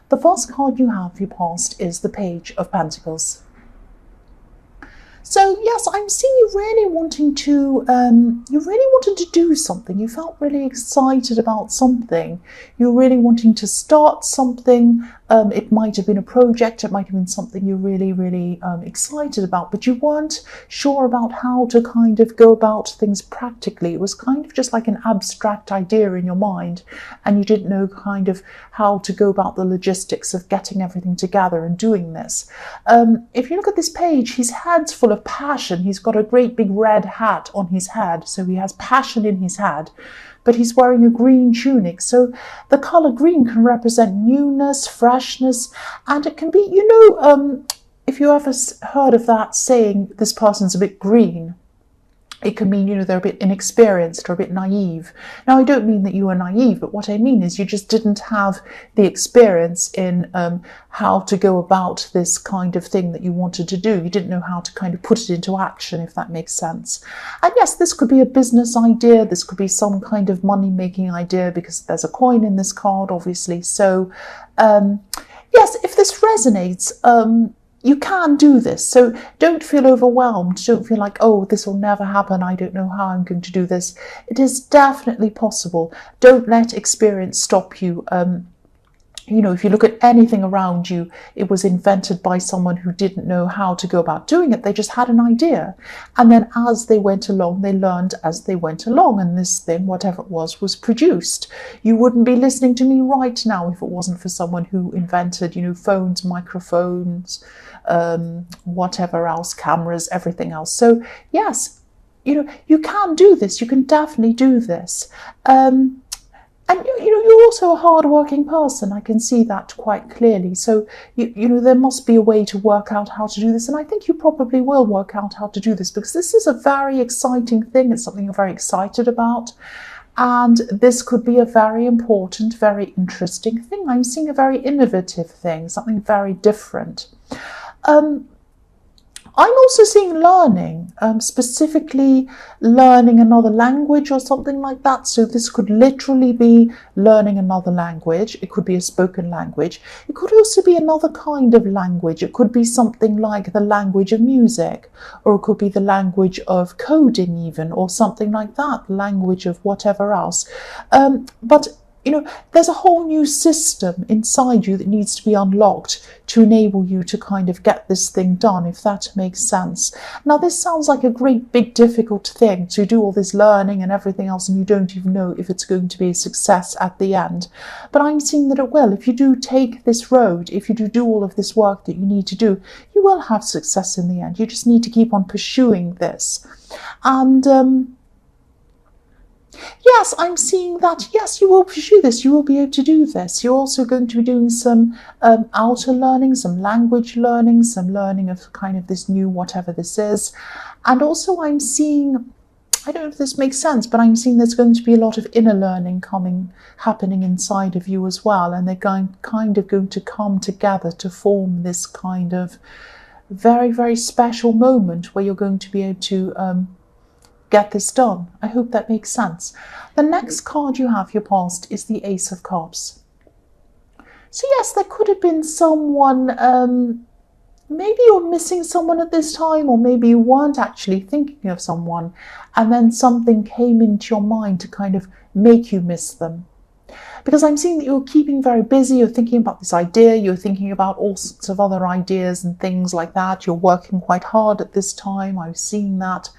The first card you have for your past is the Page of Pentacles. So yes, I'm seeing you really wanting to, do something. You felt really excited about something. You're really wanting to start something. It might have been a project. It might have been something you're really, really excited about, but you weren't sure about how to kind of go about things practically. It was kind of just like an abstract idea in your mind, and you didn't know kind of how to go about the logistics of getting everything together and doing this. If you look at this page, his head's full of passion. He's got a great big red hat on his head, so he has passion in his head, but he's wearing a green tunic. So the color green can represent newness, freshness, and it can be, if you ever heard of that saying, this person's a bit green, it can mean, they're a bit inexperienced or a bit naive. Now, I don't mean that you are naive, but what I mean is you just didn't have the experience in how to go about this kind of thing that you wanted to do. You didn't know how to kind of put it into action, if that makes sense. And yes, this could be a business idea. This could be some kind of money-making idea, because there's a coin in this card, obviously. So, yes, if this resonates, you can do this. So don't feel overwhelmed. Don't feel like, oh, this will never happen. I don't know how I'm going to do this. It is definitely possible. Don't let experience stop you. If you look at anything around you, it was invented by someone who didn't know how to go about doing it. They just had an idea. And then as they went along, they learned as they went along. And this thing, whatever it was produced. You wouldn't be listening to me right now if it wasn't for someone who invented, phones, microphones, whatever else, cameras, everything else. So yes, you can do this. You can definitely do this. And you're also a hard-working person. I can see that quite clearly. So there must be a way to work out how to do this, and I think you probably will work out how to do this, because this is a very exciting thing. It's something you're very excited about, and this could be a very important, very interesting thing. I'm seeing a very innovative thing, something very different. I'm also seeing learning, specifically learning another language or something like that. So this could literally be learning another language. It could be a spoken language. It could also be another kind of language. It could be something like the language of music, or it could be the language of coding even, or something like that, language of whatever else. But there's a whole new system inside you that needs to be unlocked to enable you to kind of get this thing done, if that makes sense. Now, this sounds like a great big difficult thing to do, all this learning and everything else, and you don't even know if it's going to be a success at the end. But I'm seeing that it will. If you do take this road, if you do all of this work that you need to do, you will have success in the end. You just need to keep on pursuing this. And yes, I'm seeing that, yes, you will pursue this. You will be able to do this. You're also going to be doing some outer learning, some language learning, some learning of kind of this new whatever this is. And also I'm seeing, I don't know if this makes sense, but I'm seeing there's going to be a lot of inner learning happening inside of you as well. And they're going to come together to form this kind of very, very special moment where you're going to be able to get this done. I hope that makes sense. The next card you have, your past, is the Ace of Cups. So yes, there could have been someone, maybe you're missing someone at this time, or maybe you weren't actually thinking of someone, and then something came into your mind to kind of make you miss them. Because I'm seeing that you're keeping very busy, you're thinking about this idea, you're thinking about all sorts of other ideas and things like that. You're working quite hard at this time, I'm seeing that.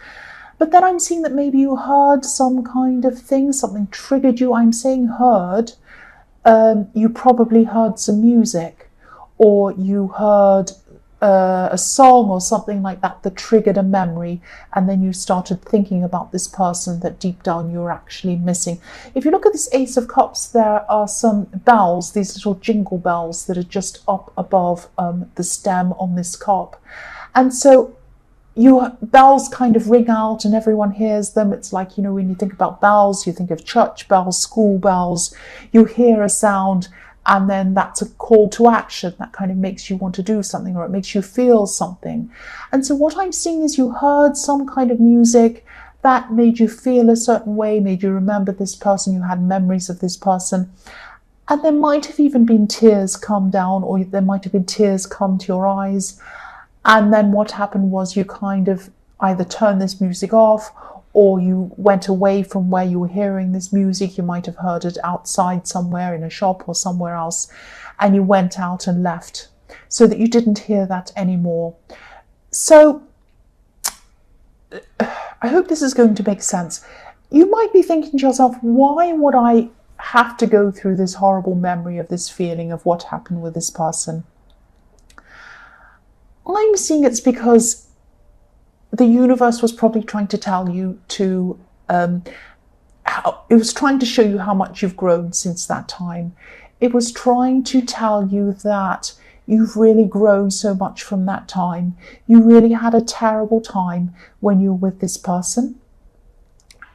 But then I'm seeing that maybe you heard some kind of thing, something triggered you. I'm saying heard. You probably heard some music, or you heard a song or something like that that triggered a memory, and then you started thinking about this person that deep down you're actually missing. If you look at this Ace of Cups, there are some bells, these little jingle bells that are just up above the stem on this cup. And so your bells kind of ring out and everyone hears them. It's like, when you think about bells, you think of church bells, school bells. You hear a sound, and then that's a call to action that kind of makes you want to do something, or it makes you feel something. And so what I'm seeing is you heard some kind of music that made you feel a certain way, made you remember this person, you had memories of this person. And there might have even been tears come down, or there might have been tears come to your eyes. And then what happened was you kind of either turned this music off, or you went away from where you were hearing this music. You might have heard it outside somewhere in a shop or somewhere else, and you went out and left so that you didn't hear that anymore. So I hope this is going to make sense. You might be thinking to yourself, why would I have to go through this horrible memory of this feeling of what happened with this person? I'm seeing it's because the universe was probably trying to tell you to, it was trying to show you how much you've grown since that time. It was trying to tell you that you've really grown so much from that time. You really had a terrible time when you were with this person,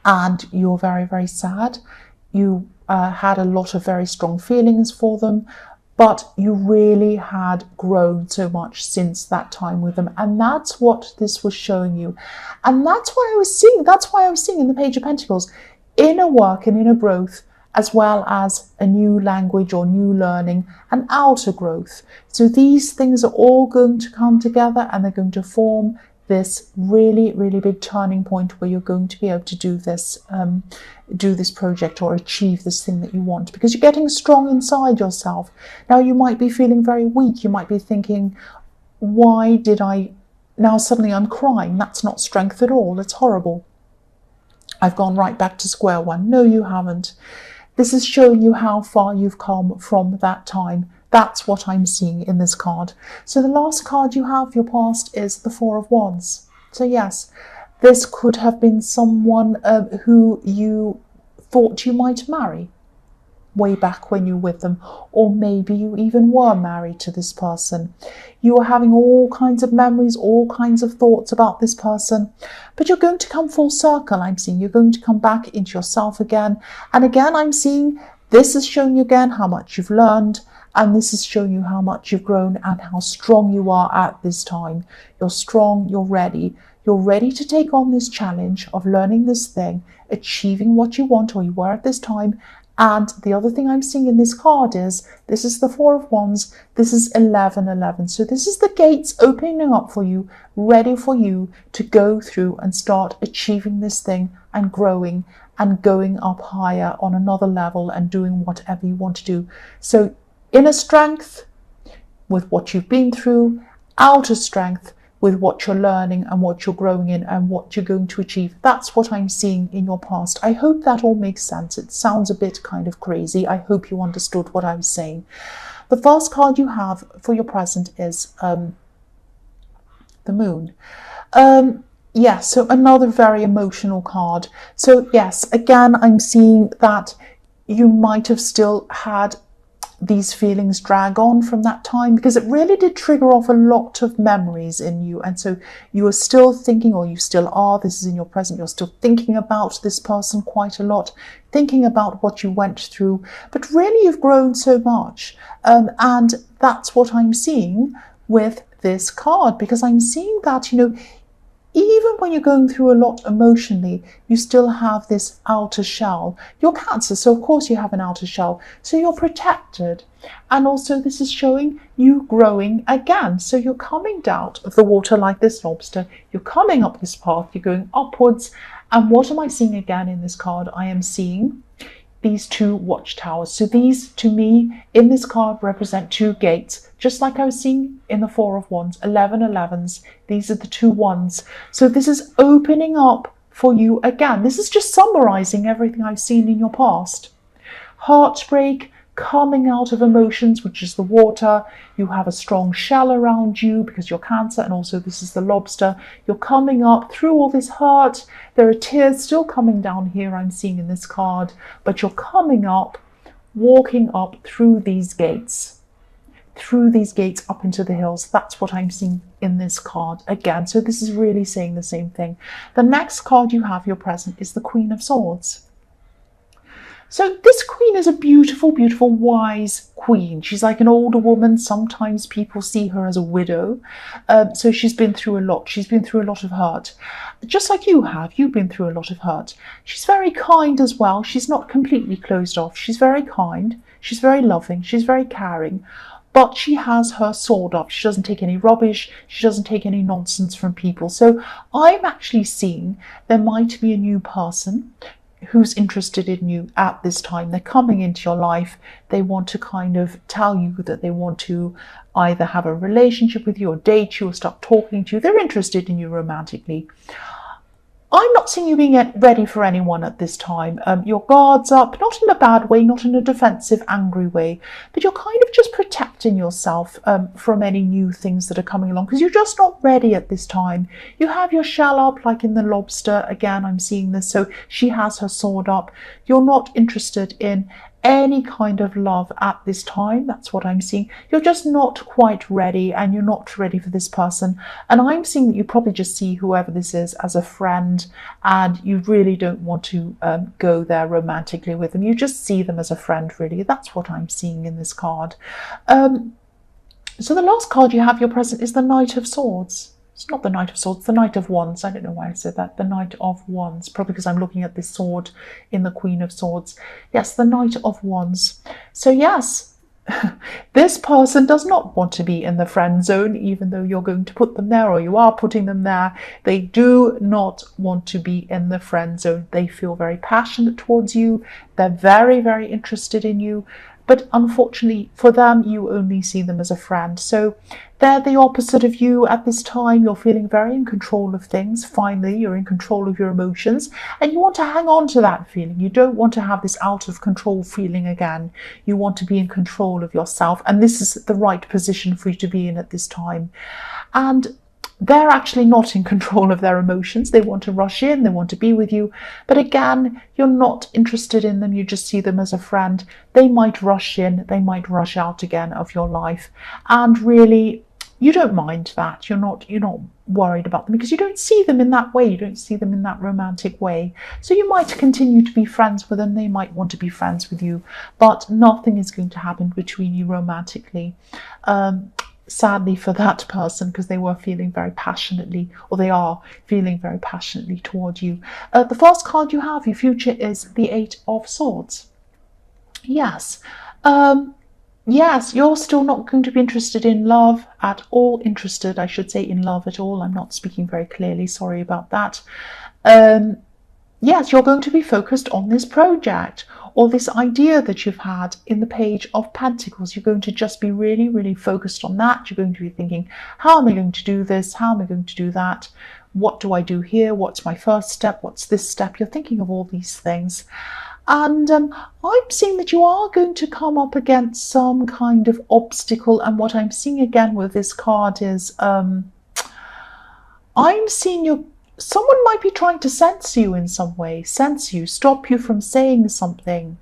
and you're very, very sad. You had a lot of very strong feelings for them, but you really had grown so much since that time with them. And that's what this was showing you. And that's why I was seeing in the Page of Pentacles, inner work and inner growth, as well as a new language or new learning and outer growth. So these things are all going to come together, and they're going to form this really, really big turning point where you're going to be able to do this project or achieve this thing that you want, because you're getting strong inside yourself. Now, you might be feeling very weak. You might be thinking, why did I, now suddenly I'm crying. That's not strength at all. It's horrible. I've gone right back to square one. No, you haven't. This is showing you how far you've come from that time. That's what I'm seeing in this card. So the last card you have, your past, is the Four of Wands. So yes, this could have been someone who you thought you might marry way back when you were with them, or maybe you even were married to this person. You are having all kinds of memories, all kinds of thoughts about this person, but you're going to come full circle. I'm seeing you're going to come back into yourself again. And again, I'm seeing this is showing you again how much you've learned, and this is showing you how much you've grown and how strong you are at this time. You're strong, you're ready. You're ready to take on this challenge of learning this thing, achieving what you want or you were at this time. And the other thing I'm seeing in this card is, this is the Four of Wands, this is 1111. So this is the gates opening up for you, ready for you to go through and start achieving this thing and growing and going up higher on another level and doing whatever you want to do. So inner strength with what you've been through, outer strength with what you're learning and what you're growing in and what you're going to achieve. That's what I'm seeing in your past. I hope that all makes sense. It sounds a bit kind of crazy. I hope you understood what I was saying. The first card you have for your present is the Moon. Yes, so another very emotional card. So yes, again, I'm seeing that you might have still had these feelings drag on from that time, because it really did trigger off a lot of memories in you. And so you are still thinking, or you still are, this is in your present, you're still thinking about this person quite a lot, thinking about what you went through, but really you've grown so much. And that's what I'm seeing with this card, because I'm seeing that, you know, even when you're going through a lot emotionally, you still have this outer shell. You're Cancer, so of course you have an outer shell. So you're protected. And also this is showing you growing again. So you're coming out of the water like this lobster. You're coming up this path. You're going upwards. And what am I seeing again in this card? I am seeing these two watchtowers. So these, to me, in this card represent two gates, just like I was seeing in the Four of Wands, 1111s. These are the two ones. So this is opening up for you again. This is just summarizing everything I've seen in your past. Heartbreak, coming out of emotions, which is the water. You have a strong shell around you because you're Cancer, and also this is the lobster. You're coming up through all this hurt. There are tears still coming down here, I'm seeing in this card, but you're coming up, walking up through these gates up into the hills. That's what I'm seeing in this card again. So this is really saying the same thing. The next card you have, your present, is the Queen of Swords. So this queen is a beautiful, beautiful, wise queen. She's like an older woman. Sometimes people see her as a widow. So she's been through a lot. She's been through a lot of hurt. Just like you have. You've been through a lot of hurt. She's very kind as well. She's not completely closed off. She's very kind. She's very loving. She's very caring. But she has her sword up. She doesn't take any rubbish. She doesn't take any nonsense from people. So I'm actually seeing there might be a new person who's interested in you at this time. They're coming into your life. They want to kind of tell you that they want to either have a relationship with you or date you or start talking to you. They're interested in you romantically. I'm not seeing you being ready for anyone at this time. Your guard's up, not in a bad way, not in a defensive, angry way, but you're kind of just protecting yourself from any new things that are coming along because you're just not ready at this time. You have your shell up like in the lobster. Again, I'm seeing this. So she has her sword up. You're not interested in any kind of love at this time. That's what I'm seeing. You're just not quite ready, and you're not ready for this person. And I'm seeing that you probably just see whoever this is as a friend, and you really don't want to go there romantically with them. You just see them as a friend, really. That's what I'm seeing in this card. So the last card you have, your present, is the Knight of Swords. It's not the Knight of Swords, the Knight of Wands. I don't know why I said that. The Knight of Wands, probably because I'm looking at this sword in the Queen of Swords. Yes, the Knight of Wands. So yes, this person does not want to be in the friend zone, even though you're going to put them there, or you are putting them there. They do not want to be in the friend zone. They feel very passionate towards you. They're very, very interested in you. But unfortunately for them, you only see them as a friend. So they're the opposite of you at this time. You're feeling very in control of things. Finally, you're in control of your emotions, and you want to hang on to that feeling. You don't want to have this out of control feeling again. You want to be in control of yourself, and this is the right position for you to be in at this time. And they're actually not in control of their emotions. They want to rush in, they want to be with you. But again, you're not interested in them. You just see them as a friend. They might rush in, they might rush out again of your life. And really, you don't mind that. You're not worried about them because you don't see them in that way. You don't see them in that romantic way. So you might continue to be friends with them. They might want to be friends with you, but nothing is going to happen between you romantically. Sadly for that person, because they were feeling very passionately, or they are feeling very passionately toward you. The first card you have, your future, is the Eight of Swords. Yes. Yes, you're still not going to be interested in love at all. Interested, I should say, in love at all. I'm not speaking very clearly. Sorry about that. Yes, you're going to be focused on this project or this idea that you've had in the Page of Pentacles. You're going to just be really, really focused on that. You're going to be thinking, how am I going to do this? How am I going to do that? What do I do here? What's my first step? What's this step? You're thinking of all these things. And I'm seeing that you are going to come up against some kind of obstacle. And what I'm seeing again with this card is I'm seeing someone might be trying to censor you in some way, stop you from saying something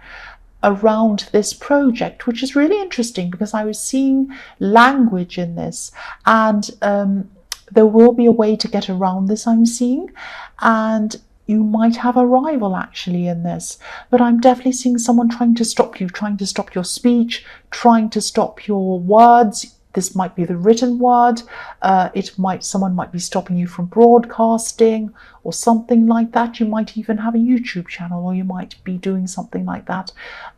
around this project, which is really interesting because I was seeing language in this, and there will be a way to get around this, I'm seeing, and you might have a rival actually in this, but I'm definitely seeing someone trying to stop you, trying to stop your speech, trying to stop your words. This might be the written word. Someone might be stopping you from broadcasting or something like that. You might even have a YouTube channel, or you might be doing something like that.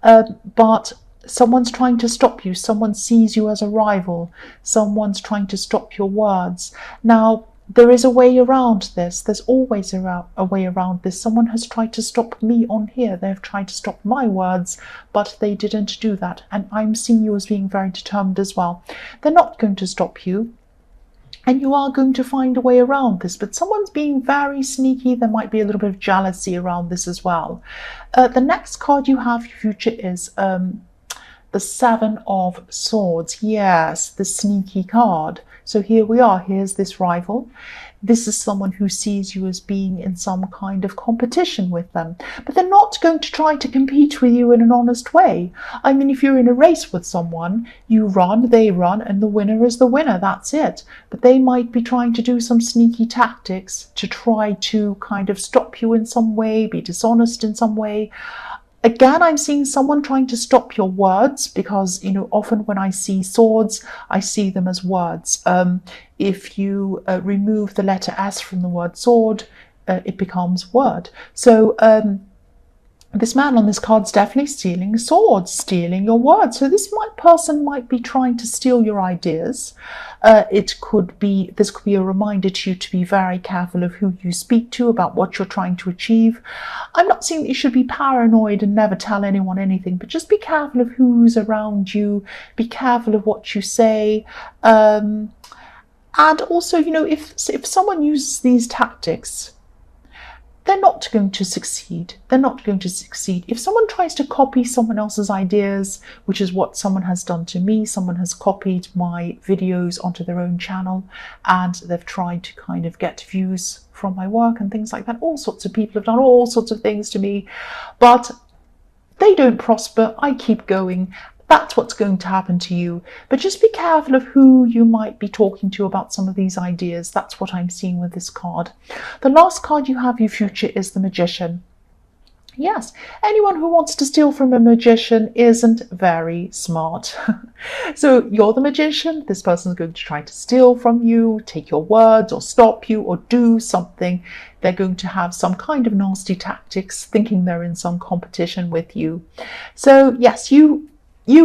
But someone's trying to stop you. Someone sees you as a rival. Someone's trying to stop your words. Now, there is a way around this. There's always a way around this. Someone has tried to stop me on here. They've tried to stop my words, but they didn't do that. And I'm seeing you as being very determined as well. They're not going to stop you, and you are going to find a way around this. But someone's being very sneaky. There might be a little bit of jealousy around this as well. The next card you have, your future, is the Seven of Swords. Yes, the sneaky card. So here we are. Here's this rival. This is someone who sees you as being in some kind of competition with them. But they're not going to try to compete with you in an honest way. I mean, if you're in a race with someone, you run, they run, and the winner is the winner. That's it. But they might be trying to do some sneaky tactics to try to kind of stop you in some way, be dishonest in some way. Again, I'm seeing someone trying to stop your words because, often when I see swords, I see them as words. If you remove the letter S from the word sword, it becomes word. So this man on this card's definitely stealing swords, stealing your words. So person might be trying to steal your ideas. This could be a reminder to you to be very careful of who you speak to about what you're trying to achieve. I'm not saying that you should be paranoid and never tell anyone anything, but just be careful of who's around you. Be careful of what you say. And also, if someone uses these tactics, they're not going to succeed. They're not going to succeed. If someone tries to copy someone else's ideas, which is what someone has done to me, someone has copied my videos onto their own channel and they've tried to kind of get views from my work and things like that. All sorts of people have done all sorts of things to me, but they don't prosper. I keep going. That's what's going to happen to you. But just be careful of who you might be talking to about some of these ideas. That's what I'm seeing with this card. The last card you have, your future, is the Magician. Yes, anyone who wants to steal from a magician isn't very smart. So you're the magician. This person's going to try to steal from you, take your words, or stop you, or do something. They're going to have some kind of nasty tactics, thinking they're in some competition with you. So yes, you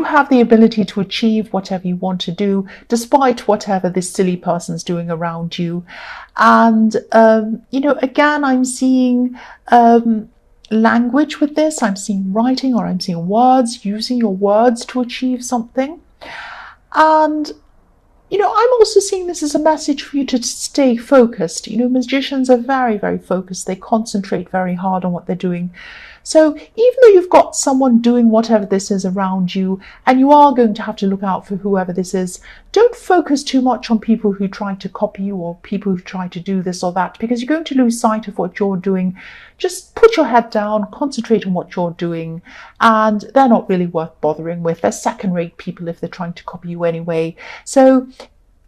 have the ability to achieve whatever you want to do, despite whatever this silly person's doing around you. And, again, I'm seeing language with this. I'm seeing writing, or I'm seeing words, using your words to achieve something. And, I'm also seeing this as a message for you to stay focused. Magicians are very, very focused. They concentrate very hard on what they're doing. So even though you've got someone doing whatever this is around you, and you are going to have to look out for whoever this is, don't focus too much on people who try to copy you or people who try to do this or that, because you're going to lose sight of what you're doing. Just put your head down, concentrate on what you're doing, and they're not really worth bothering with. They're second-rate people if they're trying to copy you anyway. So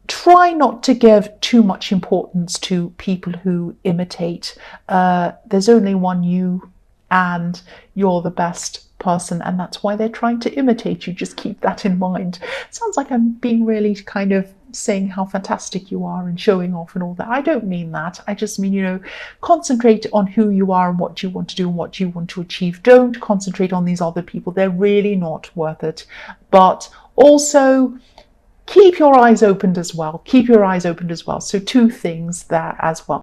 try not to give too much importance to people who imitate. There's only one you, and you're the best person, and that's why they're trying to imitate you. Just keep that in mind. It sounds like I'm being really kind of saying how fantastic you are and showing off and all that. I don't mean that. I just mean, concentrate on who you are and what you want to do and what you want to achieve. Don't concentrate on these other people. They're really not worth it. But also, keep your eyes opened as well. Keep your eyes opened as well. So 2 things there as well.